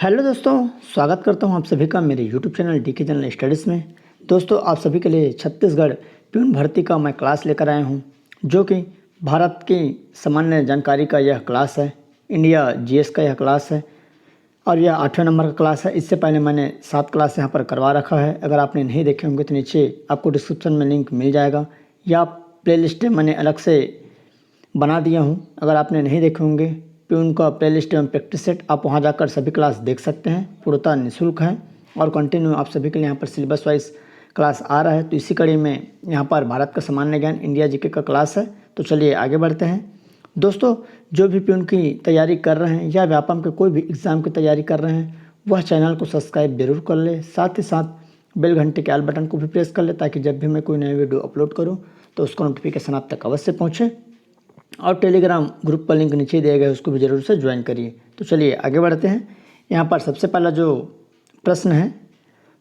Hello दोस्तों, स्वागत करता हूं आप सभी का मेरे YouTube channel DK general studies में। दोस्तों, आप सभी के लिए छत्तीसगढ़ प्यून भर्ती का मैं क्लास लेकर आया हूं, जो कि भारत की सामान्य जानकारी का यह क्लास है। इंडिया जीएस का यह क्लास है और यह 8वें नंबर का क्लास है। इससे पहले मैंने 7 क्लास यहाँ पर करवा रखा है। अगर आपने नहीं देखे होंगे तो नीचे आपको डिस्क्रिप्शन में लिंक मिल जाएगा या प्ले लिस्ट मैंने अलग से बना दिया हूँ। अगर आपने नहीं देखे होंगे प्यून का प्ले लिस्ट एवं प्रैक्टिस सेट, आप वहाँ जाकर सभी क्लास देख सकते हैं। पूर्णतः निःशुल्क है और कंटिन्यू आप सभी के लिए यहाँ पर सिलेबस वाइज क्लास आ रहा है। तो इसी कड़ी में यहाँ पर भारत का सामान्य ज्ञान इंडिया जीके का क्लास है। तो चलिए आगे बढ़ते हैं। दोस्तों, जो भी प्यून की तैयारी कर रहे हैं या व्यापम के कोई भी एग्ज़ाम की तैयारी कर रहे हैं, वह चैनल को सब्सक्राइब जरूर कर ले। साथ ही साथ बेल घंटे के आल बटन को भी प्रेस कर ले, ताकि जब भी मैं कोई नई वीडियो अपलोड करूँ तो उसका नोटिफिकेशन आप तक अवश्य पहुँचे। और टेलीग्राम ग्रुप का लिंक नीचे दिया गया है, उसको भी ज़रूर से ज्वाइन करिए। तो चलिए आगे बढ़ते हैं। यहाँ पर सबसे पहला जो प्रश्न है,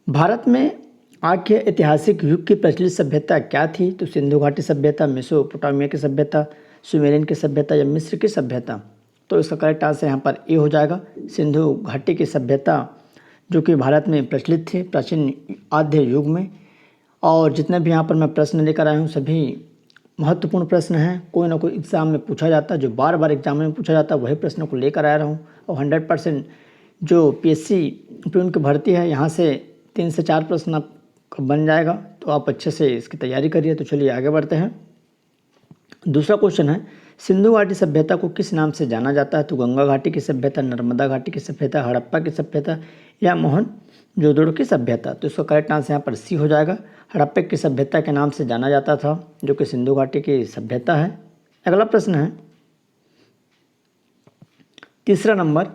भारत में आग के ऐतिहासिक युग की प्रचलित सभ्यता क्या थी? तो सिंधु घाटी सभ्यता, मेसोपोटामिया की सभ्यता, सुमेरियन की सभ्यता या मिस्र की सभ्यता? तो इसका करेक्ट आंसर यहाँ पर ए हो जाएगा, सिंधु घाटी की सभ्यता, जो कि भारत में प्रचलित थी प्राचीन आद्य युग में। और जितने भी यहाँ पर मैं प्रश्न लेकर आया हूँ सभी महत्वपूर्ण प्रश्न हैं, कोई ना कोई एग्ज़ाम में पूछा जाता है, जो बार बार एग्जाम में पूछा जाता है वही प्रश्नों को लेकर आ रहा हूँ। और 100% जो पीएससी प्यून की भर्ती है, यहाँ से 3 से 4 प्रश्न आपका बन जाएगा। तो आप अच्छे से इसकी तैयारी करिए। तो चलिए आगे बढ़ते हैं। दूसरा क्वेश्चन है, सिंधु घाटी सभ्यता को किस नाम से जाना जाता है? तो गंगा घाटी की सभ्यता, नर्मदा घाटी की सभ्यता, हड़प्पा की सभ्यता या मोहनजोदड़ो की सभ्यता? तो इसका करेक्ट आंसर यहाँ पर सी हो जाएगा, हड़प्पा की सभ्यता के नाम से जाना जाता था, जो कि सिंधु घाटी की सभ्यता है। अगला प्रश्न है, तीसरा नंबर,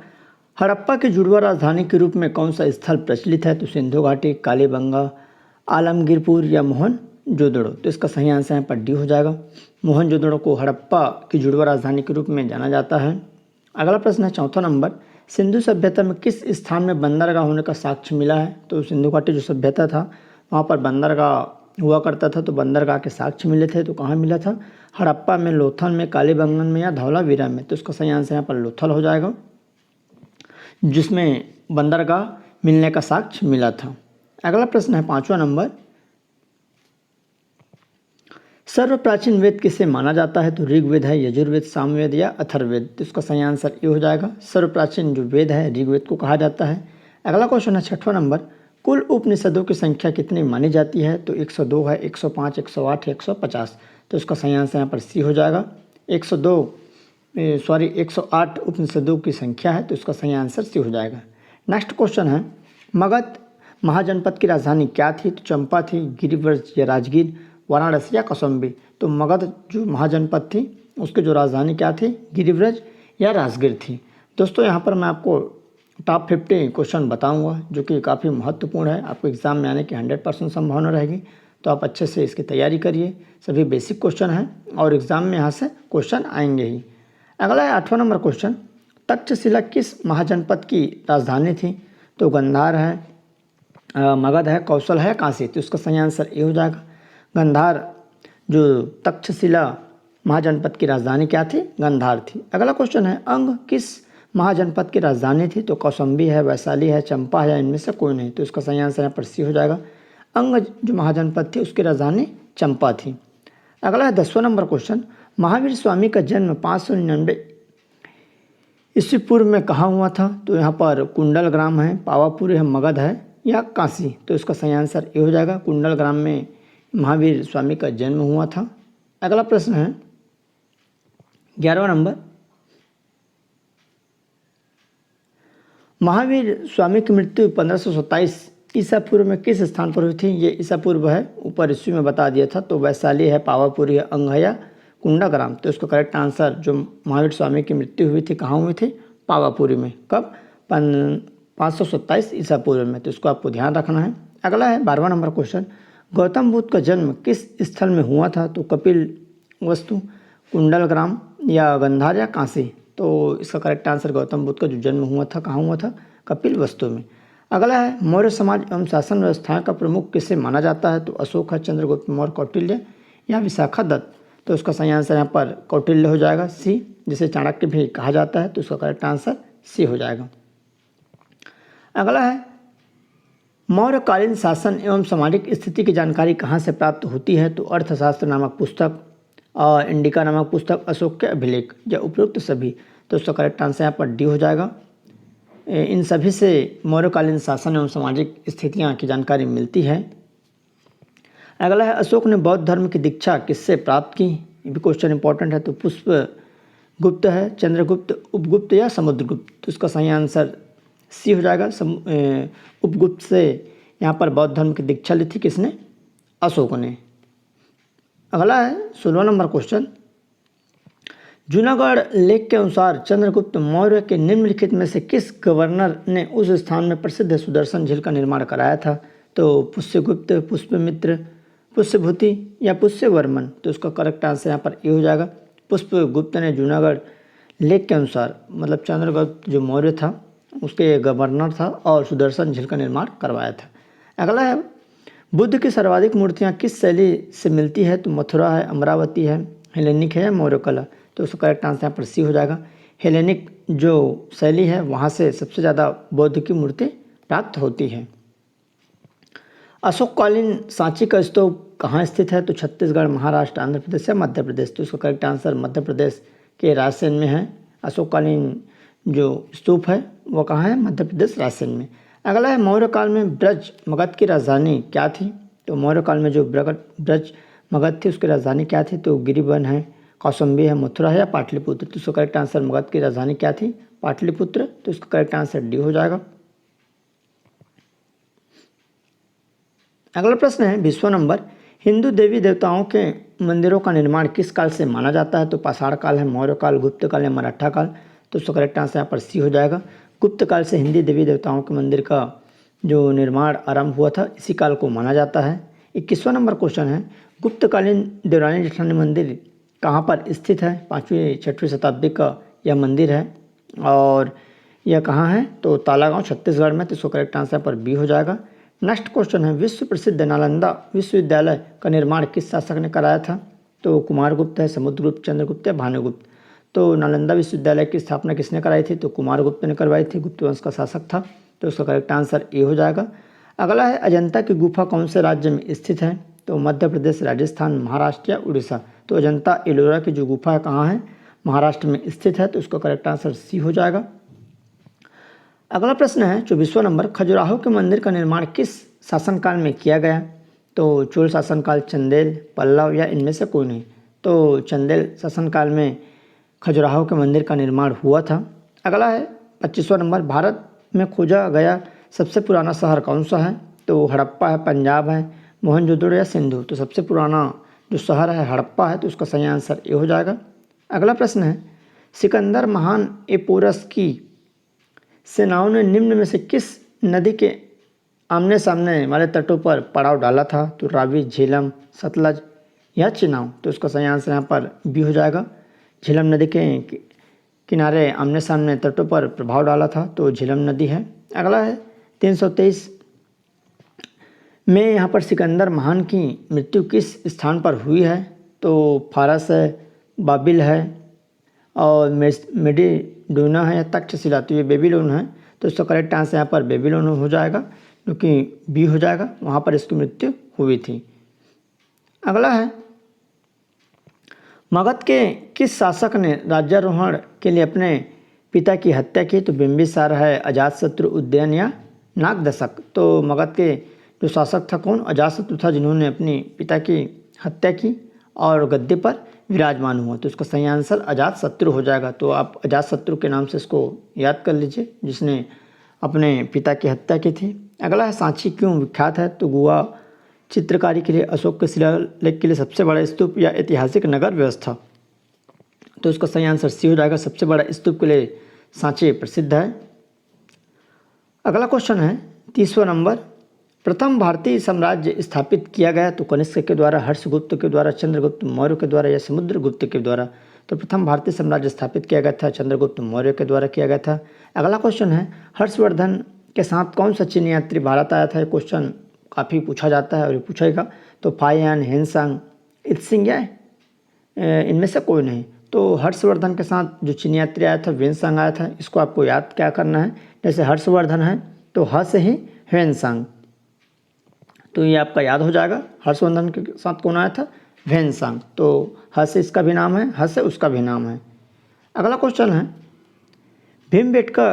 हड़प्पा की जुड़वा राजधानी के रूप में कौन सा स्थल प्रचलित है? तो सिंधु घाटी, कालीबंगा, आलमगीरपुर या मोहनजोदड़ो? तो इसका सही आंसर यहाँ पर डी हो जाएगा, मोहनजोदड़ो को हड़प्पा की जुड़वा राजधानी के रूप में जाना जाता है। अगला प्रश्न है, चौथा नंबर, सिंधु सभ्यता में किस स्थान में बंदरगाह होने का साक्ष्य मिला है? तो सिंधु घाटी जो सभ्यता था वहाँ पर बंदरगाह हुआ करता था, तो बंदरगाह के साक्ष्य मिले थे। तो कहाँ मिला था? हड़प्पा में, लोथल में, कालीबंगन में या धौलावीरा में? तो इसका सही आंसर यहाँ पर लोथल हो जाएगा, जिसमें बंदरगाह मिलने का साक्ष्य मिला था। अगला प्रश्न है, पाँचवा नंबर, सर्वप्राचीन वेद किसे माना जाता है? तो ऋग्वेद है, यजुर्वेद, सामवेद या अथर्ववेद? तो इसका सही आंसर ये हो जाएगा, सर्वप्राचीन जो वेद है ऋग्वेद को कहा जाता है। अगला क्वेश्चन है, छठवां नंबर, कुल उपनिषदों की संख्या कितनी मानी जाती है? तो 102 है, 105, 108 या 150? तो इसका सही आंसर यहाँ पर सी हो जाएगा, 108 उपनिषदों की संख्या है। तो इसका सही आंसर सी हो जाएगा। नेक्स्ट क्वेश्चन है, मगध महाजनपद की राजधानी क्या थी? तो चंपा थी, गिरिव्रज या राजगीर, वाराणसी या कौशाम्बी? तो मगध जो महाजनपद थी उसकी जो राजधानी क्या थी? गिरिव्रज या राजगीर थी। दोस्तों, यहाँ पर मैं आपको टॉप 50 क्वेश्चन बताऊंगा, जो कि काफ़ी महत्वपूर्ण है, आपको एग्ज़ाम में आने की 100% संभावना रहेगी। तो आप अच्छे से इसकी तैयारी करिए। सभी बेसिक क्वेश्चन हैं और एग्ज़ाम में यहाँ से क्वेश्चन आएंगे ही। अगला है 8वां नंबर क्वेश्चन, तक्षशिला किस महाजनपद की राजधानी थी? तो गंधार है, मगध है, कौशल है, काशी? तो इसका सही आंसर ये हो जाएगा, गंधार जो तक्षशिला महाजनपद की राजधानी क्या थी? गंधार थी। अगला क्वेश्चन है, अंग किस महाजनपद की राजधानी थी? तो कौशाम्बी है, वैशाली है, चंपा है या इनमें से कोई नहीं? तो इसका सही आंसर यहाँ पर सी हो जाएगा, अंग जो महाजनपद थी उसकी राजधानी चंपा थी। अगला है 10वां नंबर क्वेश्चन, महावीर स्वामी का जन्म 599 ईस्वी पूर्व में कहाँ हुआ था? तो यहाँ पर कुंडल ग्राम है, पावापुरी है, मगध है या काशी? तो इसका सही आंसर ये हो जाएगा, कुंडल ग्राम में महावीर स्वामी का जन्म हुआ था। अगला प्रश्न है 11वां नंबर, महावीर स्वामी की मृत्यु 1527 ईसा पूर्व में किस स्थान पर हुई थी? ये ईसा पूर्व है, ऊपर ईस्वी में बता दिया था। तो वैशाली है, पावापुरी है, अंग है या कुंडाग्राम? तो इसका करेक्ट आंसर, जो महावीर स्वामी की मृत्यु हुई थी कहाँ हुई थी? पावापुरी में। कब? 527 ईसा पूर्व में। तो इसको आपको ध्यान रखना है। अगला है 12वां नंबर क्वेश्चन, गौतम बुद्ध का जन्म किस स्थल में हुआ था? तो कपिल वस्तु, कुंडलग्राम या गंधार या काशी? तो इसका करेक्ट आंसर, गौतम बुद्ध का जो जन्म हुआ था कहाँ हुआ था? कपिल वस्तु में। अगला है, मौर्य समाज एवं शासन व्यवस्था का प्रमुख किसे माना जाता है? तो अशोक है, चंद्रगुप्त मौर्य, कौटिल्य या विशाखा दत्त? तो इसका सही आंसर यहाँ पर कौटिल्य हो जाएगा, सी, जिसे चाणक्य भी कहा जाता है। तो इसका करेक्ट आंसर सी हो जाएगा। अगला है मौर्यकालीन शासन एवं सामाजिक स्थिति की जानकारी कहाँ से प्राप्त होती है? तो अर्थशास्त्र नामक पुस्तक और इंडिका नामक पुस्तक, अशोक के अभिलेख या उपरोक्त सभी। तो उसका करेक्ट आंसर यहाँ पर डी हो जाएगा। इन सभी से मौर्यकालीन शासन एवं सामाजिक स्थितियाँ की जानकारी मिलती है। अगला है अशोक ने बौद्ध धर्म की दीक्षा किससे प्राप्त की? ये भी क्वेश्चन इंपॉर्टेंट है। तो पुष्पगुप्त है, चंद्रगुप्त, उपगुप्त या समुद्रगुप्त। तो इसका सही आंसर सी हो जाएगा। उपगुप्त से यहाँ पर बौद्ध धर्म की दीक्षा ली थी किसने? अशोक ने। अगला है 16वां नंबर क्वेश्चन, जूनागढ़ लेख के अनुसार चंद्रगुप्त मौर्य के निम्नलिखित में से किस गवर्नर ने उस स्थान में प्रसिद्ध सुदर्शन झील का निर्माण कराया था? तो पुष्यगुप्त, पुष्यमित्र, पुष्यभूति या पुष्यवर्मन। तो उसका करेक्ट आंसर यहाँ पर ए हो जाएगा। पुष्यगुप्त ने जूनागढ़ लेख के अनुसार मतलब चंद्रगुप्त जो मौर्य था उसके गवर्नर था और सुदर्शन झील का निर्माण करवाया था। अगला है बुद्ध की सर्वाधिक मूर्तियाँ किस शैली से मिलती है? तो मथुरा है, अमरावती है, हेलेनिक है या मौर्य कला। तो उसका करेक्ट आंसर यहाँ पर सी हो जाएगा। हेलेनिक जो शैली है वहाँ से सबसे ज़्यादा बौद्ध की मूर्ति प्राप्त होती है। अशोककालीन सांची का स्तूप कहाँ स्थित है? तो छत्तीसगढ़, महाराष्ट्र, आंध्र प्रदेश या मध्य प्रदेश। तो उसका करेक्ट आंसर मध्य प्रदेश के रायसेन में है। अशोककालीन जो स्तूप है वो कहाँ है? मध्य प्रदेश, रायसेन में। अगला है मौर्य काल में ब्रज मगध की राजधानी क्या थी? तो मौर्य काल में जो ब्रज मगध थी उसकी राजधानी क्या थी? तो गिरिवन है, कौसंबी है, मथुरा है या पाटलिपुत्र। तो उसका करेक्ट आंसर मगध की राजधानी क्या थी? पाटलिपुत्र। तो इसका करेक्ट आंसर डी हो जाएगा। अगला प्रश्न है 20वां नंबर, हिंदू देवी देवताओं के मंदिरों का निर्माण किस काल से माना जाता है? तो पाषाण काल है, मौर्य काल, गुप्त काल या मराठा काल। तो उसका करेक्ट आंसर यहाँ पर सी हो जाएगा। गुप्त काल से हिंदी देवी देवताओं के मंदिर का जो निर्माण आरंभ हुआ था इसी काल को माना जाता है। 21वां नंबर क्वेश्चन है, गुप्तकालीन देवरानी जेठानी मंदिर कहाँ पर स्थित है? 5वीं-6वीं शताब्दी का यह मंदिर है और यह कहाँ है? तो तालागांव, छत्तीसगढ़ में। तो इसका करेक्ट आंसर पर बी हो जाएगा। नेक्स्ट क्वेश्चन है, विश्व प्रसिद्ध नालंदा विश्वविद्यालय का निर्माण किस शासक ने कराया था? तो कुमारगुप्त है, समुद्रगुप्त, चंद्रगुप्त या भानुगुप्त। तो नालंदा विश्वविद्यालय की स्थापना किसने कराई थी? तो कुमारगुप्त ने करवाई थी, गुप्त वंश का शासक था। तो उसका करेक्ट आंसर ए हो जाएगा। अगला है अजंता की गुफा कौन से राज्य में स्थित है? तो मध्य प्रदेश, राजस्थान, महाराष्ट्र या उड़ीसा। तो अजंता एलोरा की जो गुफा है कहाँ है? महाराष्ट्र में स्थित है। तो उसका करेक्ट आंसर सी हो जाएगा। अगला प्रश्न है 24वां नंबर, खजुराहो के मंदिर का निर्माण किस शासनकाल में किया गया? तो चोल शासनकाल, चंदेल, पल्लव या इनमें से कोई नहीं। तो चंदेल शासनकाल में खजुराहो के मंदिर का निर्माण हुआ था। अगला है 25वां नंबर, भारत में खोजा गया सबसे पुराना शहर कौन सा है? तो हड़प्पा है, पंजाब है, मोहनजोदड़ो या सिंधु। तो सबसे पुराना जो शहर है हड़प्पा है। तो उसका सही आंसर ए हो जाएगा। अगला प्रश्न है, सिकंदर महान एपोरस की सेनाओं ने निम्न में से किस नदी के आमने सामने वाले तटों पर पड़ाव डाला था? तो रावी, झेलम, सतलज या चिनाब। तो उसका सही आंसर यहाँ पर बी हो जाएगा। झेलम नदी के किनारे आमने सामने तटों पर प्रभाव डाला था तो झेलम नदी है। अगला है 323 में यहाँ पर सिकंदर महान की मृत्यु किस स्थान पर हुई है? तो फारस है, बाबिल है और मेडिडोना है या तक्षशिला। तो ये बेबीलोन है। तो इसका करेक्ट आंसर यहाँ पर बेबीलोन हो जाएगा क्योंकि बी हो जाएगा, वहाँ पर इसकी मृत्यु हुई थी। अगला है मगध के किस शासक ने राज्यारोहण के लिए अपने पिता की हत्या की? तो बिंबिसार है, अजातशत्रु, उदयन या नागदशक। तो मगध के जो शासक था कौन? अजातशत्रु था, जिन्होंने अपनी पिता की हत्या की और गद्दे पर विराजमान हुआ। तो इसका सही आंसर अजातशत्रु हो जाएगा। तो आप अजातशत्रु के नाम से इसको याद कर लीजिए, जिसने अपने पिता की हत्या की थी। अगला है सांची क्यों विख्यात है? तो गुहा चित्रकारी के लिए, अशोक के शिलालेख के लिए, सबसे बड़ा स्तूप या ऐतिहासिक नगर व्यवस्था। तो इसका सही आंसर सी हो जाएगा। सबसे बड़ा स्तूप के लिए सांची प्रसिद्ध है। अगला क्वेश्चन है 30वां नंबर, प्रथम भारतीय साम्राज्य स्थापित किया गया? तो कनिष्क के द्वारा, हर्षगुप्त के द्वारा, चंद्रगुप्त मौर्य के द्वारा या समुद्रगुप्त के द्वारा। तो प्रथम भारतीय साम्राज्य स्थापित किया गया था चंद्रगुप्त मौर्य के द्वारा किया गया था। अगला क्वेश्चन है, हर्षवर्धन के साथ कौन सा चीनी यात्री भारत आया था? ये क्वेश्चन काफ़ी पूछा जाता है और ये पूछेगा। तो फाहियान, हेनसांग, इत्सिंग या इनमें से कोई नहीं। तो हर्षवर्धन के साथ जो चीनी यात्री आया था वेनसांग आया था। इसको आपको याद क्या करना है, जैसे हर्षवर्धन है तो ह से ही ह्वेनसांग। तो ये आपका याद हो जाएगा। हर्षवर्धन के साथ कौन आया था? ह्वेनसांग। तो ह से इसका भी नाम है, ह से उसका भी नाम है। अगला क्वेश्चन है, भीमबेटका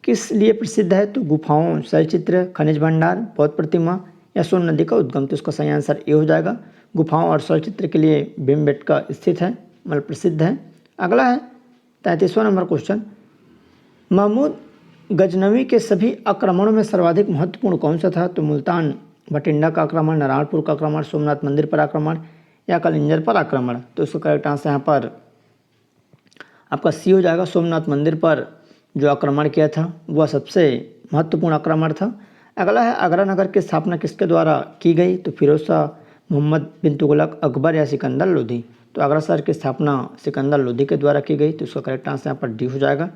किस लिए प्रसिद्ध है? तो गुफाओं, शैलचित्र, खनिज भंडार, बौद्ध प्रतिमा या सोन नदी का उद्गम। तो इसका सही आंसर ए हो जाएगा। गुफाओं और शैलचित्र के लिए भीमबेटका स्थित है, मतलब प्रसिद्ध है। अगला है 33वां नंबर क्वेश्चन, महमूद गजनवी के सभी आक्रमणों में सर्वाधिक महत्वपूर्ण कौन सा था? तो मुल्तान भटिंडा का आक्रमण, नारायणपुर का आक्रमण, सोमनाथ मंदिर पर आक्रमण या कलिंजर पर आक्रमण। तो इसका करेक्ट आंसर यहाँ पर आपका सी हो जाएगा। सोमनाथ मंदिर पर जो आक्रमण किया था वह सबसे महत्वपूर्ण आक्रमण था। अगला है, आगरा नगर की स्थापना किसके द्वारा की गई? तो फिरोज शाह, मोहम्मद बिन तुगलक, अकबर या सिकंदर लोधी। तो आगरा शहर की स्थापना सिकंदर लोधी के द्वारा की गई। तो इसका करेक्ट आंसर यहाँ पर डी हो जाएगा।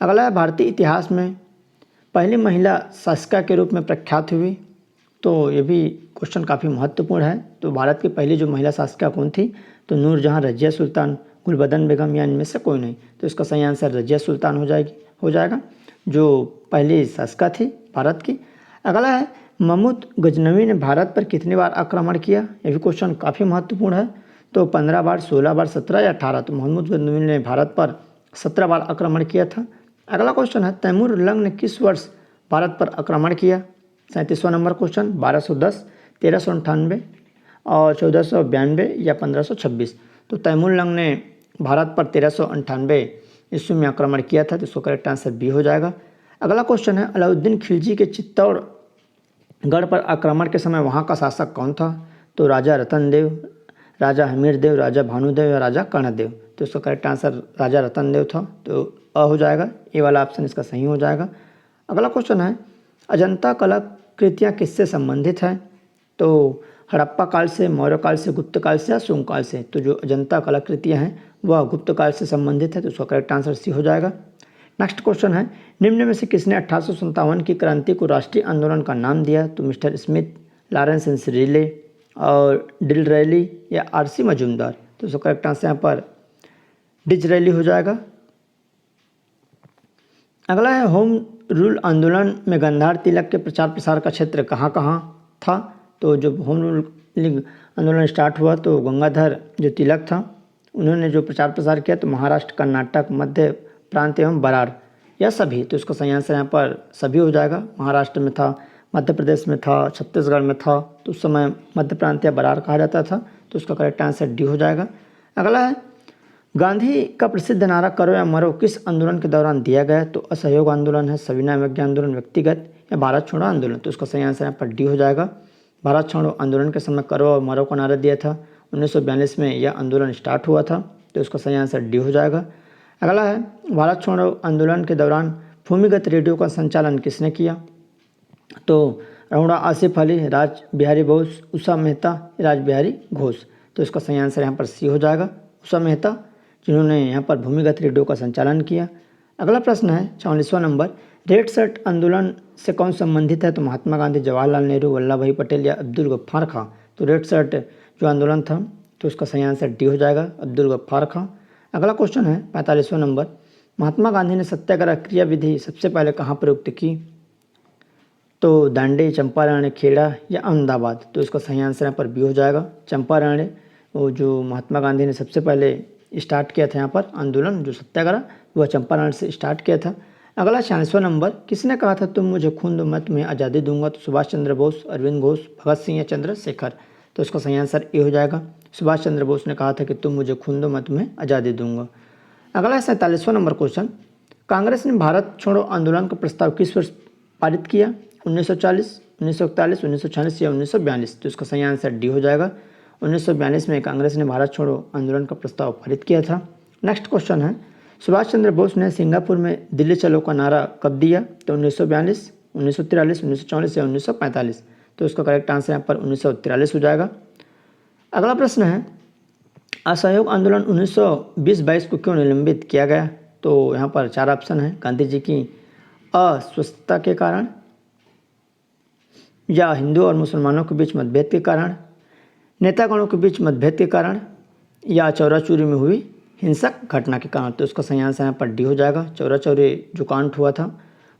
अगला है, भारतीय इतिहास में पहली महिला शासिका के रूप में प्रख्यात हुई। तो ये भी क्वेश्चन काफ़ी महत्वपूर्ण है। तो भारत की पहली जो महिला शासिका कौन थी? तो नूरजहां, रजिया सुल्तान, गुलबदन बेगम या इनमें से कोई नहीं। तो इसका सही आंसर रजिया सुल्तान हो जाएगा, जो पहली शासिका थी भारत की। अगला है, महमूद गजनवी ने भारत पर कितनी बार आक्रमण किया? ये भी क्वेश्चन काफ़ी महत्वपूर्ण है। तो 15 बार, 16 बार, 17 या 18। तो महमूद गजनवी ने भारत पर 17 बार आक्रमण किया था। अगला क्वेश्चन है, तैमूर लंग ने किस वर्ष भारत पर आक्रमण किया? 37वां नंबर क्वेश्चन, 1210, 1398 और 1492 या 1526। तो तैमूर लंग ने भारत पर 1398 ईस्वी में आक्रमण किया था। तो इसका करेक्ट आंसर बी हो जाएगा। अगला क्वेश्चन है, अलाउद्दीन खिलजी के चित्तौड़गढ़ पर आक्रमण के समय वहाँ का शासक कौन था? तो राजा रतन देव, राजा हमीर देव, राजा भानुदेव या राजा कर्णदेव। तो इसका करेक्ट आंसर राजा रतन देव था। तो अ हो जाएगा, ए वाला ऑप्शन इसका सही हो जाएगा। अगला क्वेश्चन है, अजंता कलाकृतियाँ किससे संबंधित हैं? तो हड़प्पा काल से, मौर्य काल से, गुप्त काल से या शुंग काल से। तो जो अजंता कलाकृतियाँ हैं वह गुप्त काल से संबंधित है। तो उसका करेक्ट आंसर सी हो जाएगा। नेक्स्ट क्वेश्चन है, निम्न में से किसने 1857 की क्रांति को राष्ट्रीय आंदोलन का नाम दिया? तो मिस्टर स्मिथ, लॉरेंस एंस रिले और डिसरेली या आरसी मजूमदार। तो उसका करेक्ट आंसर यहाँ पर डिसरेली हो जाएगा। अगला है, होम रूल आंदोलन में गंधार तिलक के प्रचार प्रसार का क्षेत्र कहाँ कहाँ था? तो जब होम रूल आंदोलन स्टार्ट हुआ तो गंगाधर जो तिलक था उन्होंने जो प्रचार प्रसार किया तो महाराष्ट्र, कर्नाटक, मध्य प्रांत एवं बरार या सभी। तो इसका सही आंसर यहाँ पर सभी हो जाएगा। महाराष्ट्र में था, मध्य प्रदेश में था, छत्तीसगढ़ में था। तो उस समय मध्य प्रांत या बरार कहा जाता था। तो उसका करेक्ट आंसर डी हो जाएगा। अगला है, गांधी का प्रसिद्ध नारा करो या मरो किस आंदोलन के दौरान दिया गया? तो असहयोग आंदोलन है, सविनय अवज्ञा आंदोलन, व्यक्तिगत या भारत छोड़ो आंदोलन। तो उसका सही आंसर यहाँ पर डी हो जाएगा। भारत छोड़ो आंदोलन के समय करो और मरो का नारा दिया था। 1942 में यह आंदोलन स्टार्ट हुआ था। तो उसका सही आंसर डी हो जाएगा। अगला है, भारत छोड़ो आंदोलन के दौरान भूमिगत रेडियो का संचालन किसने किया? तो अरुणा आसिफ अली, राज बिहारी बोस, उषा मेहता, राज बिहारी घोष। तो इसका सही आंसर यहाँ पर सी हो जाएगा, उषा मेहता, जिन्होंने यहाँ पर भूमिगत रेडियो का संचालन किया। अगला प्रश्न है 44वां नंबर, रेड शर्ट आंदोलन से कौन संबंधित है? तो महात्मा गांधी, जवाहरलाल नेहरू, वल्लभ भाई पटेल या अब्दुल गफ्फार खां। तो रेड शर्ट जो आंदोलन था तो उसका सही आंसर डी हो जाएगा, अब्दुल गफ्फार खां। अगला क्वेश्चन है 45वां नंबर, महात्मा गांधी ने सत्याग्रह क्रिया विधि सबसे पहले कहाँ प्रयुक्त की? तो दांडी, चंपारण, खेड़ा या अहमदाबाद। तो इसका सही आंसर यहाँ पर बी हो जाएगा, चंपारण। वो जो महात्मा गांधी ने सबसे पहले स्टार्ट किया था यहाँ पर आंदोलन जो सत्याग्रह, वह चंपारण से स्टार्ट किया था। अगला 46वां नंबर, किसने कहा था तुम मुझे खून दो मैं तुम्हें आज़ादी दूंगा? तो सुभाष चंद्र बोस, अरविंद घोष, भगत सिंह या चंद्रशेखर। तो इसका सही आंसर ए हो जाएगा, सुभाष चंद्र बोस ने कहा था कि तुम मुझे खून दो मैं तुम्हें आज़ादी दूंगा। अगला 47वां नंबर क्वेश्चन, कांग्रेस ने भारत छोड़ो आंदोलन का प्रस्ताव किस वर्ष पारित किया? 1940, 1941, 1946 या 1942। तो इसका सही आंसर डी हो जाएगा, 1942 में कांग्रेस ने भारत छोड़ो आंदोलन का प्रस्ताव पारित किया था। नेक्स्ट क्वेश्चन है, सुभाष चंद्र बोस ने सिंगापुर में दिल्ली चलो का नारा कब दिया? तो 1942, 1943, 1944 या 1945। तो इसका करेक्ट आंसर यहाँ पर 1943 हो जाएगा। अगला प्रश्न है, असहयोग आंदोलन 1920-22 को क्यों निलंबित किया गया? तो यहाँ पर 4 ऑप्शन है, गांधी जी की अस्वस्थता के कारण, या हिंदू और मुसलमानों के बीच मतभेद के कारण, नेतागणों के बीच मतभेद के कारण, या चौरा चौरी में हुई हिंसक घटना के कारण। तो इसका सही आंसर यहाँ पर डी हो जाएगा, चौरा चौरी जो कांड हुआ था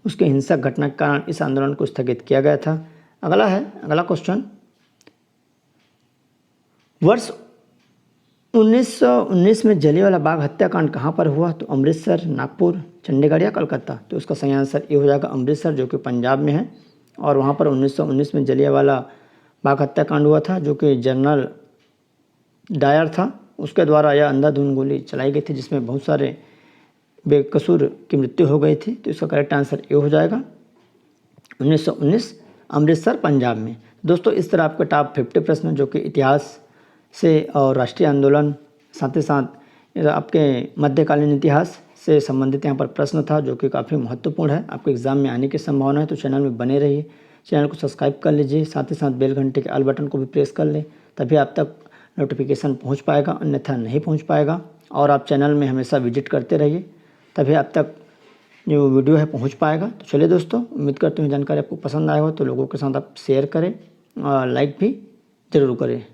उसके हिंसक घटना के कारण इस आंदोलन को स्थगित किया गया था। अगला क्वेश्चन, वर्ष 1919 में जलियांवाला बाग हत्याकांड कहाँ पर हुआ? तो अमृतसर, नागपुर, चंडीगढ़ या कलकत्ता? तो उसका सही आंसर ये हो जाएगा अमृतसर, जो कि पंजाब में है। और वहाँ पर 1919 में जलियांवाला बाग हत्याकांड हुआ था, जो कि जनरल डायर था, उसके द्वारा यह अंधाधुंध गोली चलाई गई थी, जिसमें बहुत सारे बेकसूर की मृत्यु हो गई थी। तो इसका करेक्ट आंसर ये हो जाएगा 1919, अमृतसर, पंजाब में। दोस्तों, इस तरह आपके टॉप 50 प्रश्न जो कि इतिहास से और राष्ट्रीय आंदोलन, साथ ही साथ आपके मध्यकालीन इतिहास से संबंधित यहाँ पर प्रश्न था, जो कि काफ़ी महत्वपूर्ण है, आपके एग्जाम में आने की संभावना है। तो चैनल में बने रहिए, चैनल को सब्सक्राइब कर लीजिए, साथ ही साथ बेल घंटे के ऑल बटन को भी प्रेस कर लें, तभी आप तक नोटिफिकेशन पहुँच पाएगा, अन्यथा नहीं पहुँच पाएगा। और आप चैनल में हमेशा विजिट करते रहिए, तभी आप तक जो वीडियो है पहुंच पाएगा। तो चलिए दोस्तों, उम्मीद करते हैं जानकारी आपको पसंद आया हो, तो लोगों के साथ आप शेयर करें और लाइक भी ज़रूर करें।